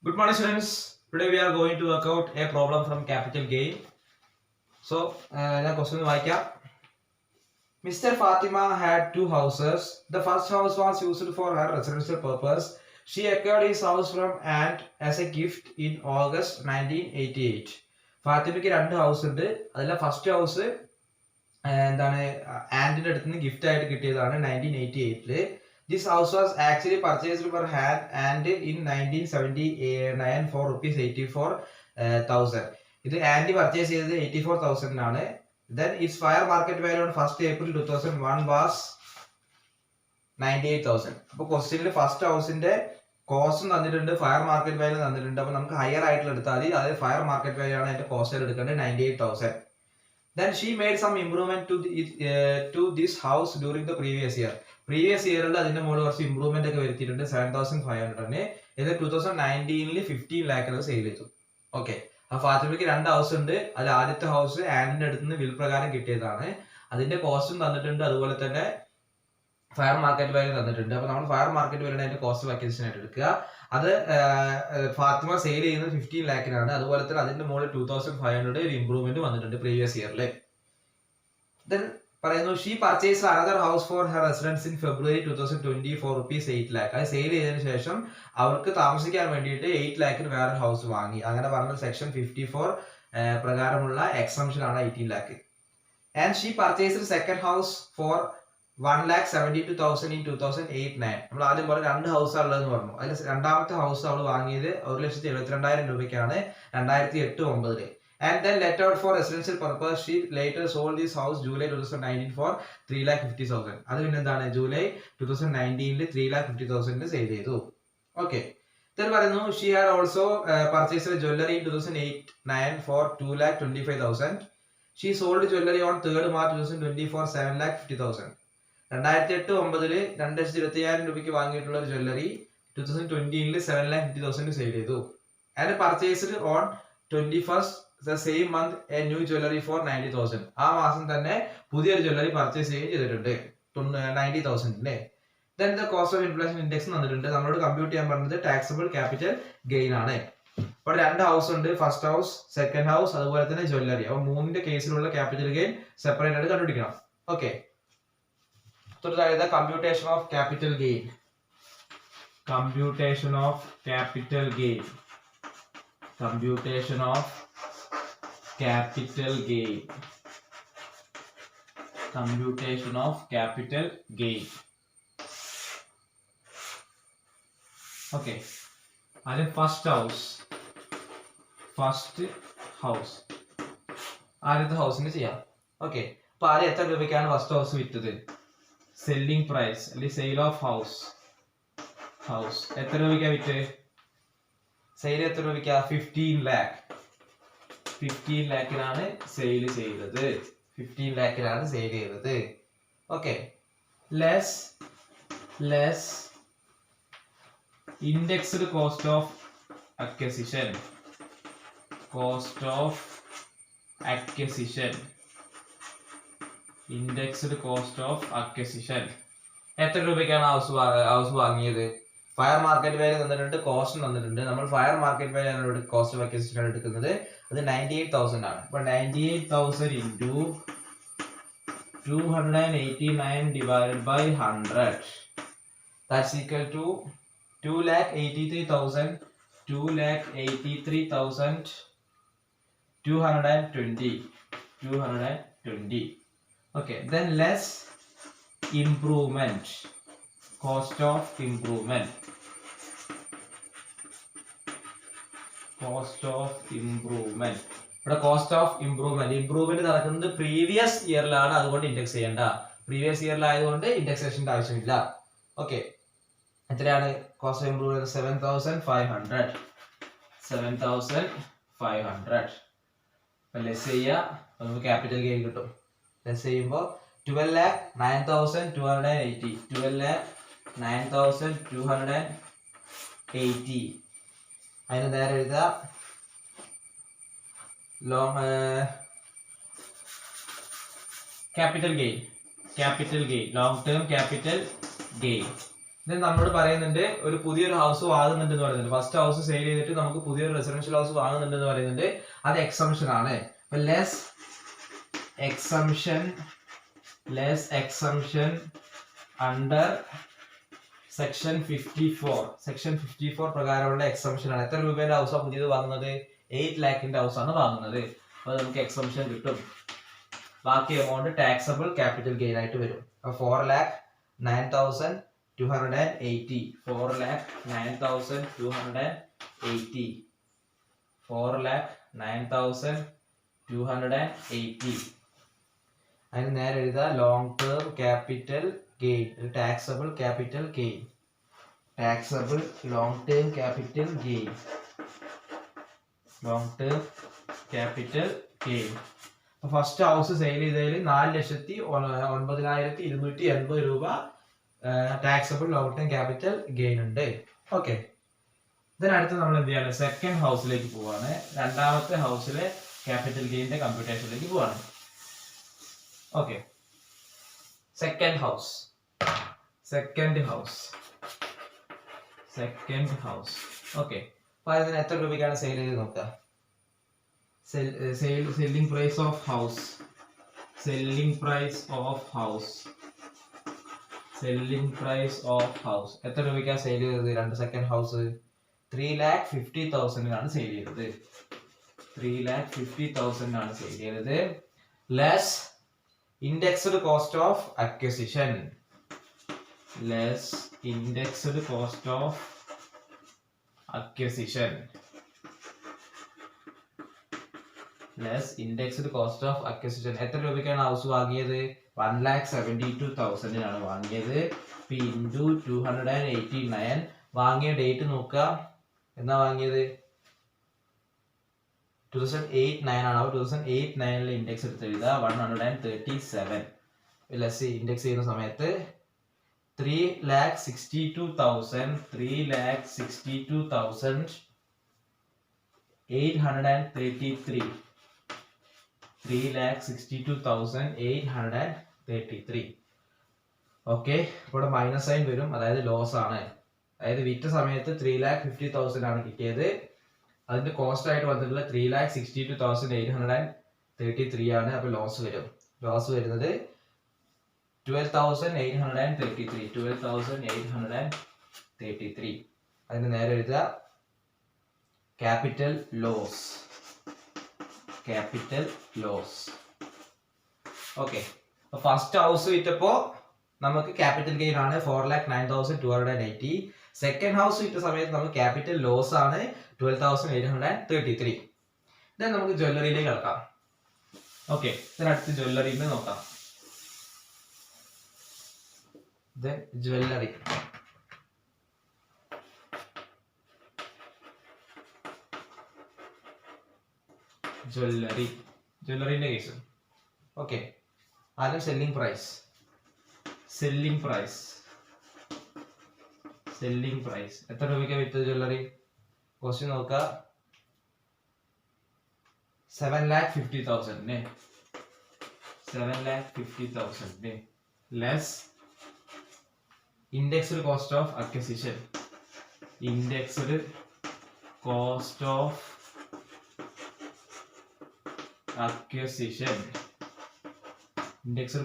Good morning, students. Today we are going to work out a problem from capital gain. So, the question വായിക്കാം. Mr. Fatima had two houses. The first house was used for her residential purpose. She acquired his house from aunt as a gift in August 1988. ഫാത്തിമയ്ക്ക് രണ്ട് house ഉണ്ട്. അതിലെ first house എന്താണ് ആന്റിന്റെ അടുത്ത് നിന്ന് gift ആയിട്ട് കിട്ടിയതാണ് 1988. This house was actually purchased for hand and in 1979 for rupees 84,000. ഇത് anti purchase ചെയ്തത് 84,000 ആണ്. Then its fair market value on 1st April 2001 was 98,000. അപ്പോൾ ക്വസ്റ്റ്യനിൽ ഫസ്റ്റ് ഹൗസിന്റെ കോസ്റ്റ് തന്നിട്ടുണ്ട്, ഫയർ മാർക്കറ്റ് വാല്യൂ തന്നിട്ടുണ്ട്. അപ്പോൾ നമുക്ക് ഹയർ ആയിട്ടുള്ള എടുത്താൽ മതി. അതായത് ഫയർ മാർക്കറ്റ് വാല്യൂ ആണ് അതിന്റെ കോസ്റ്റ് എടുക്കേണ്ടത് 98,000. Then she made some improvement to this house during the previous year. Previous ഇയറിൽ അതിന്റെ മുകളിൽ കുറച്ച് ഇംപ്രൂവ്മെന്റ് ഒക്കെ വരുത്തിയിട്ടുണ്ട്. 7,500 ഇത് 2019 15 ലാഖിന് സെയിൽ ചെയ്തു. ഓക്കെ, ആ ഫാത്തിമയ്ക്ക് രണ്ട് ഹൗസ് ഉണ്ട്. അതിൽ ആദ്യത്തെ ഹൗസ് ആന്റിന്റെ അടുത്ത് നിന്ന് വിൽ പ്രകാരം കിട്ടിയതാണ്. അതിന്റെ കോസ്റ്റും തന്നിട്ടുണ്ട്, അതുപോലെ തന്നെ ഫയർ മാർക്കറ്റ് വാല്യൂ തന്നിട്ടുണ്ട്. അപ്പൊ നമ്മൾ ഫയർ മാർക്കറ്റ് വാല്യൂ അതിന്റെ കോസ്റ്റ് അക്വിസിഷൻ ആയിട്ട് എടുക്കുക. അത് ഫാത്തിമ സെയിൽ ചെയ്യുന്നത് 15 ലാഖിനാണ്. അതുപോലെ തന്നെ അതിന്റെ മുകളിൽ 2,500 ഒരു ഇംപ്രൂവ്മെന്റ് വന്നിട്ടുണ്ട് പ്രീവിയസ് ഇയറിൽ. Then പറയുന്നു she purchase another house for her residence in February 2020 for rupees 8 lakh. അത് സെയിൽ ചെയ്തതിനു ശേഷം അവർക്ക് താമസിക്കാൻ വേണ്ടിയിട്ട് 8 ലാഖിന് വേറെ ഹൗസ് വാങ്ങി. അങ്ങനെ പറഞ്ഞ സെക്ഷൻ 54 പ്രകാരമുള്ള എക്സംഷൻ ആണ് 18 lakh. And she purchased second house four 1,72,000 in 2008-9. നമ്മൾ ആദ്യം പോലെ രണ്ട് ഹൗസ് ഉള്ളതെന്ന് പറഞ്ഞു. അതിൽ രണ്ടാമത്തെ ഹൗസ് അവൾ വാങ്ങിയത് 1,72,000 രൂപയ്ക്കാണ് 2008-9. And then let out for residential purpose. She later sold this house July 2019 for 3,50,000. അത് പിന്നെ എന്താണ് ജൂലൈ 2019 3,50,000 സെയിൽ ചെയ്തു. ഓക്കെ, then പറയുന്നു she had also purchased jewelry in 2008-9 for 2,25,000. She sold jewelry on 3rd March 2020 for 7,50,000. 2008-9 2,25,000 രൂപയ്ക്ക് വാങ്ങിയിട്ടുള്ള ഒരു jewellery 2020 7,50,000 sale ചെയ്തു. And purchased on 21st the same month a new jewelry for 90,000. ആ മാസം തന്നെ പുതിയൊരു jewellery purchase ചെയ്യുകയും ചെയ്തിട്ടുണ്ട് 90,000. Then the cost of inflation index തന്നിട്ടുണ്ട്. നമ്മളോട് കമ്പ്യൂട്ട് ചെയ്യാൻ പറഞ്ഞത് ടാക്സബിൾ ക്യാപിറ്റൽ ഗെയിൻ ആണ്. അപ്പോൾ രണ്ട് ഹൗസ് ഉണ്ട്, ഫസ്റ്റ് ഹൗസ്, സെക്കൻഡ് ഹൗസ്, അതുപോലെ തന്നെ ജ്വല്ലറി. അപ്പോൾ മൂന്നിന്റെ കേസിലുള്ള ക്യാപിറ്റൽ ഗെയിൻ സെപ്പറേറ്റ് ആയിട്ട് കണ്ടുപിടിക്കണം. Okay, computation of capital gain. Computation of capital gain. Computation of capital gain. Computation of capital gain. Okay. Are first house. First house. ആദ്യത്തെ ഹൗസിന് ചെയ്യാം. Okay, അപ്പൊ ആദ്യം എത്ര രൂപയ്ക്കാണ് ഫസ്റ്റ് ഹൗസ് വിറ്റത്? സെല്ലിംഗ് പ്രൈസ് അല്ലെങ്കിൽ സെയിൽ ഓഫ് ഹൗസ്. ഹൗസ് എത്ര രൂപയ്ക്കാണ് വിറ്റ്? സെയിൽ എത്ര രൂപയ്ക്കാ? 15 ലാഖ്. 15 ലാഖിനാണ് സെയിൽ ചെയ്തത്. 15 ലാഖിനാണ് സെയിൽ ചെയ്തത്. Okay, less indexed cost of acquisition. Cost of acquisition. Indexed cost of acquisition. എത്ര രൂപയ്ക്കാണ് ഹൗസ് വാങ്ങിയത്? ഫയർ മാർക്കറ്റ് വാല്യൂ തന്നിട്ടുണ്ട്, കോസ്റ്റ് തന്നിട്ടുണ്ട്. നമ്മൾ fire market value cost of acquisition ആണ് എടുക്കുന്നത്. അത് 98,000 ആണ്. അപ്പൊ 98,000 into 289 divided by 100, that's equal to 2,83,000. 220. Okay, then less improvement. Cost of improvement. Cost of improvement. ഇവിടെ കോസ്റ്റ് ഓഫ് ഇംപ്രൂവ്മെന്റ് നടക്കുന്നത് പ്രീവിയസ് ഇയറിലാണ്, അതുകൊണ്ട് ഇൻഡെക്സ് ചെയ്യേണ്ട. പ്രീവിയസ് ഇയറിലായതുകൊണ്ട് ഇൻഡെക്സേഷന്റെ ആവശ്യമില്ല. ഓക്കെ, എത്രയാണ് കോസ്റ്റ് ഓഫ് ഇംപ്രൂവ്മെന്റ്? 7,500. 7,500. ലെസ് ചെയ്യുക, നമുക്ക് ക്യാപിറ്റൽ ഗെയിൻ കിട്ടും. ലെസ് ചെയ്യുമ്പോൾ 12,09,280. 12,09,280. അതിന് നേരെ എഴുതുക capital gain. Long term capital gain. നമ്മളോട് പറയുന്നുണ്ട് ഒരു പുതിയൊരു ഹൗസ് വാങ്ങുന്നുണ്ട് എന്ന് പറയുന്നുണ്ട്. ഫസ്റ്റ് ഹൗസ് സെയിൽ ചെയ്തിട്ട് നമുക്ക് പുതിയൊരു റെസിഡൻഷ്യൽ ഹൗസ് വാങ്ങുന്നുണ്ട് എന്ന് പറയുന്നുണ്ട്. അത് എക്സംഷൻ ആണ്. ലെസ് എക്സംഷൻ അണ്ടർ സെക്ഷൻ 54 പ്രകാരമുള്ള എക്സംഷൻ ആണ്. എത്ര രൂപയുടെ ഹൗസാണ് പുതിയത് വാങ്ങുന്നത്? 8 lakhന്റെ ഹൗസാണ് വാങ്ങുന്നത്. അപ്പൊ നമുക്ക് എക്സംഷൻ കിട്ടും. ബാക്കി എമൗണ്ട് ടാക്സബിൾ ക്യാപിറ്റൽ ഗെയിൻ ആയിട്ട് വരും. 4,09,280 4,09,280 4,09,280. അതിന് നേരെ എഴുതുക long term capital gain, taxable capital gain, taxable long term capital gain, long term capital gain. First house sale ചെയ്തതിൽ 4,09,280 രൂപ taxable long term capital gain ഉണ്ട്. ഓക്കെ, ഇതിനടുത്ത് നമ്മൾ എന്ത് ചെയ്യാണ്? സെക്കൻഡ് ഹൗസിലേക്ക് പോവാണ്. രണ്ടാമത്തെ ഹൗസിലെ ക്യാപിറ്റൽ ഗെയിന്റെ കമ്പ്യൂട്ടേഷനിലേക്ക് പോവാണ്. Okay, second house. ഓക്കെ, അപ്പൊ അതിന് എത്ര രൂപയ്ക്കാണ് സെയിൽ ചെയ്ത് നോക്കുക? സെല്ലിംഗ് പ്രൈസ് ഓഫ് ഹൗസ്, എത്ര രൂപയ്ക്കാണ് സെയിൽ ചെയ്തത്? രണ്ട് സെക്കൻഡ് ഹൗസ് 3,50,000 സെയിൽ ചെയ്തത്. 3,50,000 സെയിൽ ചെയ്തത്. Less indexed cost of acquisition, എത്ര രൂപയ്ക്കാണ് ഹൗസ് വാങ്ങിയത്? 1,72,000 വാങ്ങിയത്. ഇൻറ്റു 289. വാങ്ങിയ ഡേറ്റ് നോക്കുക, എന്നാ വാങ്ങിയത്? 2008-9 ആണ്. 2008-9 ഇൻഡെക്സ് എടുത്ത് എഴുതുക. 137 ലെസ് ഇൻഡെക്സ് ചെയ്യുന്ന സമയത്ത് 3,62,833. 3,62,833. ഓക്കെ, ഇവിടെ മൈനസ് സൈൻ വരും, അതായത് ലോസ് ആണ്. അതായത് വിറ്റ സമയത്ത് 3,50,000 ആണ് കിട്ടിയത്. അതിന്റെ കോസ്റ്റ് ആയിട്ട് വന്നിട്ടുള്ള 3,62,833 ആണ്. അപ്പൊ ലോസ് വരും. ലോസ് വരുന്നത് 12,833. അതിന് നേരെ എഴുതുക capital loss. Okay, first house വിറ്റപ്പോ നമുക്ക് ക്യാപിറ്റൽ ഗെയിൻ ആണ് 4,09,280. സെക്കൻഡ് ഹൗസ് വിറ്റ സമയത്ത് നമുക്ക് ക്യാപിറ്റൽ ലോസ് ആണ് 12,833. ദെൻ നമുക്ക് ജ്വല്ലറിയിലേക്ക് കിടക്കാം. ഓക്കെ, ഇതിനടുത്ത് ജ്വല്ലറിയിൽ നോക്കാം. ജ്വല്ലറിന്റെ കേസ്. ഓക്കെ, ആദ്യം സെല്ലിംഗ് പ്രൈസ്. എത്ര രൂപയ്ക്ക് വിറ്റത് ജ്വല്ലറി? ക്വസ്റ്റ്യൻ നോക്കുക. 7,50,000. 7,50,000 less indexed cost of acquisition. Indexed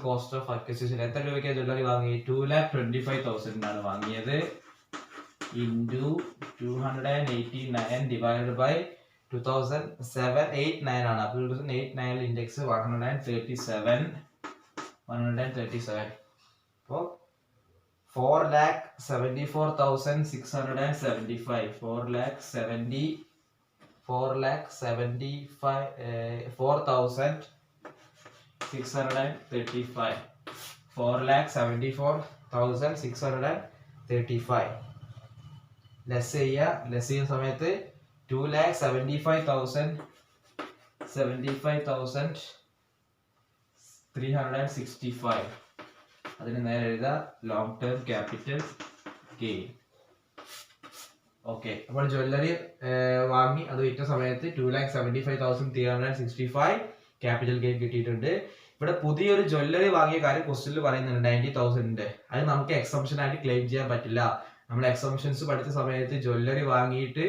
cost of acquisition എത്ര രൂപയ്ക്കാണ് ജ്വല്ലറി വാങ്ങി? 2,25,000 ആണ് വാങ്ങിയത്. ഇൻറ്റു 289 ഡിവൈഡഡ് ബൈ 2007-8-9 ആണ്. അപ്പോൾ 2008-9 ഇൻഡെക്സ് 137. അപ്പോൾ 4,74,675. 4,74,635. ലെസ് ചെയ്യുന്ന സമയത്ത് 2,75,365. അതിന് നേരെ എഴുതുക long term capital gain. Okay, അപ്പോൾ ജ്വല്ലറി വാങ്ങി അത് വിറ്റ സമയത്ത് 2,75,365 ക്യാപിറ്റൽ ഗെയിൻ കിട്ടിയിട്ടുണ്ട്. ഇവിടെ പുതിയൊരു ജ്വല്ലറി വാങ്ങിയ കാര്യം ക്വസ്റ്റ്യനിൽ പറയുന്നുണ്ട് 90,000. അത് നമുക്ക് എക്സംഷൻ ആയിട്ട് ക്ലെയിം ചെയ്യാൻ പറ്റില്ല. നമ്മൾ എക്സംഷൻസ് പഠിച്ച സമയത്ത് ജ്വല്ലറി വാങ്ങിയിട്ട്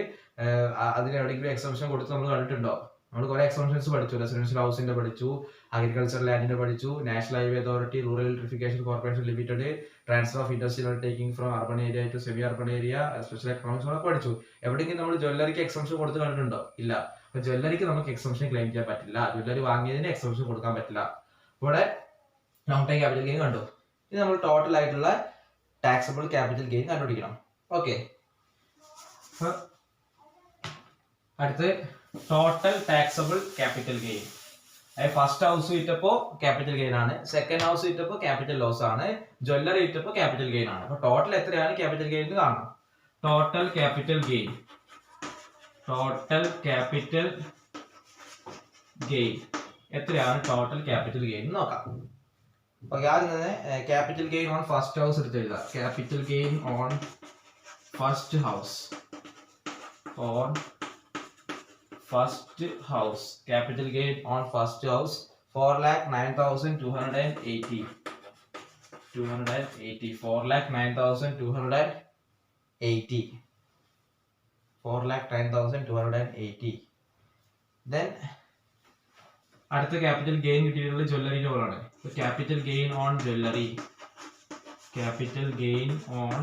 അതിന് എവിടെയെങ്കിലും എക്സംഷൻ കൊടുത്ത് നമ്മൾ കണ്ടിട്ടുണ്ടോ? നമ്മൾ കുറെ എക്സംഷൻസ് പഠിച്ചു. റെസിഡൻഷ്യൽ ഹൗസിന്റെ പഠിച്ചു, അഗ്രികൾച്ചർ ലാൻഡിന്റെ പഠിച്ചു, national highway authority, rural electrification corporation limited, transfer of industrial taking from urban area to semi urban area, special economics ഒക്കെ പഠിച്ചു. എവിടെയെങ്കിലും നമ്മൾ ജ്വല്ലറിക്ക് എക്സംഷൻ കൊടുത്ത് കണ്ടിട്ടുണ്ടോ? ഇല്ല. അപ്പൊ ജ്വല്ലറിക്ക് നമുക്ക് എക്സംഷൻ ക്ലെയിം ചെയ്യാൻ പറ്റില്ല. ജ്വല്ലറി വാങ്ങിയതിന് എക്സംഷൻ കൊടുക്കാൻ പറ്റില്ല. ഇവിടെ ലോങ് ടൈം ക്യാപിറ്റൽ ഗെയിൻ കണ്ടു. ഇത് നമ്മൾ ടോട്ടൽ ആയിട്ടുള്ള ടാക്സബിൾ ക്യാപിറ്റൽ ഗെയിൻ കണ്ടുപിടിക്കണം. ഓക്കെ, അടുത്ത് total taxable capital gain. First house വിറ്റപ്പോ ക്യാപിറ്റൽ ഗെയിൻ ആണ്, സെക്കൻഡ് ഹൗസ് വിറ്റപ്പോ ക്യാപിറ്റൽ ലോസ് ആണ്, ജ്വല്ലറി വിറ്റപ്പോ ക്യാപിറ്റൽ ഗെയിൻ ആണ്. അപ്പൊ ടോട്ടൽ എത്രയാണ് ക്യാപിറ്റൽ ഗെയിൻ എന്ന് കാണണം. Total capital gain, total capital gain എത്രയാണ് ടോട്ടൽ ക്യാപിറ്റൽ ഗെയിൻ നോക്കാം. അപ്പൊ ആദ്യം capital gain on first house എടുത്ത് എഴുതാം. Capital gain on first house, on first house, capital gain on first house 4,09,280, 4,09,280, 4,09,280. then അടുത്ത ക്യാപിറ്റൽ ഗെയിൻ കിട്ടിയിട്ടുള്ള ജ്വല്ലറിന്റെ പോലാണ്. Capital gain on jewellery, capital gain on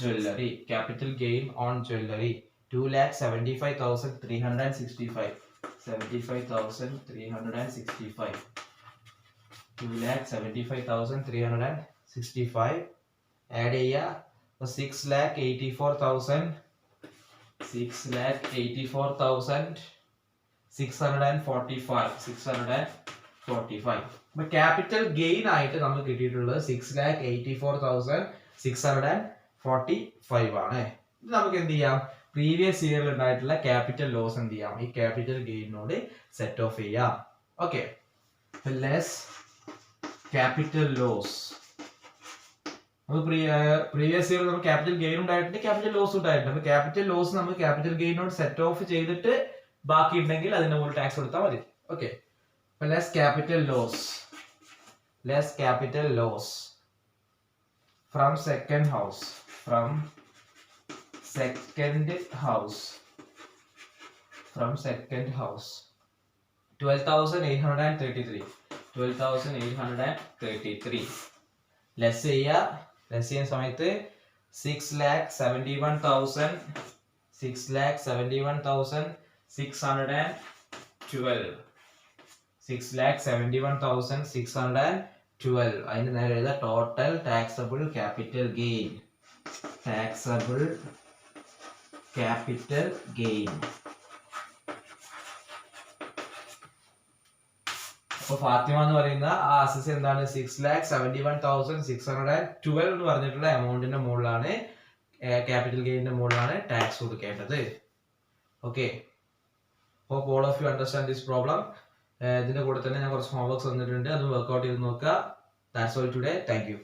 jewelry, capital gain on jewelry 2,75,365, 75,365, 2,75,365 add ചെയ്യാ 6,84,000, 6,84,645. അപ്പൊ capital gain ആയിട്ട് നമുക്ക് കിട്ടിയിട്ടുള്ളത് 6,84,645 ആണ്. ഇത് നമുക്ക് എന്ത് ചെയ്യാം, പ്രീവിയസ് ഇയറിൽ ഉണ്ടായിട്ടുള്ള ക്യാപിറ്റൽ ലോസ് എന്ത് ചെയ്യാം, ഈ ക്യാപിറ്റൽ ഗെയിനോട് സെറ്റ് ഓഫ് ചെയ്യാം. Okay, less capital loss. Previous year നമുക്ക് ക്യാപിറ്റൽ ഗെയിൻ ഉണ്ടായിട്ടുണ്ട്, ക്യാപിറ്റൽ ലോസ് ഉണ്ടായിട്ടുണ്ട്. അപ്പൊ ക്യാപിറ്റൽ ലോസ് നമുക്ക് ക്യാപിറ്റൽ ഗെയിനോട് സെറ്റ് ഓഫ് ചെയ്തിട്ട് ബാക്കി ഉണ്ടെങ്കിൽ അതിന്റെ മുകളിൽ ടാക്സ് കൊടുത്താൽ മതി. Okay, less capital loss, less capital loss from second house, from second house, from second house 12,833, 12,833 less ചെയ്യാ. ലെസ് ചെയ്യുന്ന സമയത്ത് 6,71,000, 6,71,612, 6,71,612. അതിന് നേരെ എഴുതാ total taxable capital gain, taxable capital gain. അപ്പൊ ഫാത്തിമ എന്ന് പറയുന്ന ആ അസസ് എന്താണ്, 6,71,612 എന്ന് പറഞ്ഞിട്ടുള്ള എമൗണ്ടിന്റെ മുകളിലാണ്, ക്യാപിറ്റൽ ഗെയിനിന്റെ മുകളിലാണ് ടാക്സ് കൊടുക്കേണ്ടത്. Okay, hope all of you understand this problem. ഇതിന്റെ കൂടെ തന്നെ ഞാൻ കുറച്ച് ഹോംവർക്സ് തന്നിട്ടുണ്ട്, അത് വർക്ക്ഔട്ട് ചെയ്ത് നോക്കുക. That's all today. Thank you.